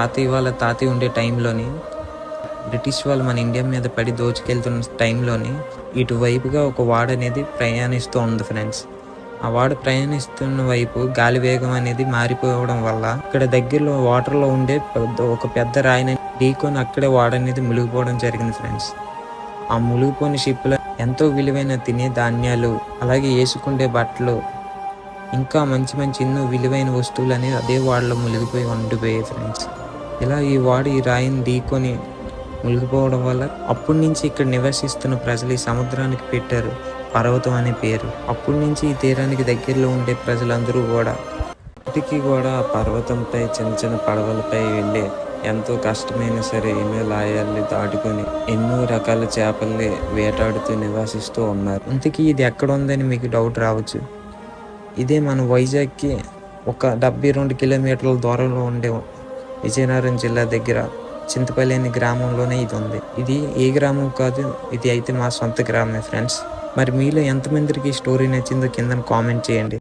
తాతయ్య వాళ్ళ తాతయ్య ఉండే టైంలోని బ్రిటిష్ వాళ్ళు మన ఇండియా మీద పడి దోచుకెళ్తున్న టైంలోని ఇటువైపుగా ఒక వాడ అనేది ప్రయాణిస్తూ ఉంది ఫ్రెండ్స్. ఆ వాడ ప్రయాణిస్తున్న వైపు గాలి వేగం అనేది మారిపోవడం వల్ల ఇక్కడ దగ్గరలో వాటర్లో ఉండే ఒక పెద్ద రాయిని ఢీకొని అక్కడే వాడ అనేది మునిగిపోవడం జరిగింది ఫ్రెండ్స్. ఆ మునిగిపోయిన షిప్లో ఎంతో విలువైన తినే ధాన్యాలు, అలాగే వేసుకుండే బట్టలు, ఇంకా మంచి మంచి ఎన్నో విలువైన వస్తువులు అనేది అదే వాడలో మునిగిపోయి ఉండిపోయాయి ఫ్రెండ్స్. ఇలా ఈ రాయిని ఢీకొని మునిగిపోవడం వల్ల అప్పటి నుంచి ఇక్కడ నివసిస్తున్న ప్రజలు ఈ సముద్రానికి పెట్టారు పర్వతం అనే పేరు. అప్పటి నుంచి ఈ తీరానికి దగ్గరలో ఉండే ప్రజలందరూ కూడా ఇప్పటికీ కూడా ఆ పర్వతంపై చిన్న చిన్న పడవలపై వెళ్ళి ఎంతో కష్టమైన సరే ఎన్నో లాయాల్ని దాటుకొని ఎన్నో రకాల చేపల్ని వేటాడుతూ నివసిస్తూ ఉన్నారు. ఇంతకీ ఇది ఎక్కడ ఉందని మీకు డౌట్ రావచ్చు. ఇదే మన వైజాగ్కి ఒక 72 కిలోమీటర్ల దూరంలో ఉండే విజయనగరం జిల్లా దగ్గర చింతపల్లి అనే గ్రామంలోనే ఇది ఉంది. ఇది ఏ గ్రామం కాదు, ఇది అయితే మా సొంత గ్రామమే ఫ్రెండ్స్. మరి మీలో ఎంతమందికి ఈ స్టోరీ నచ్చిందో కింద కామెంట్ చేయండి.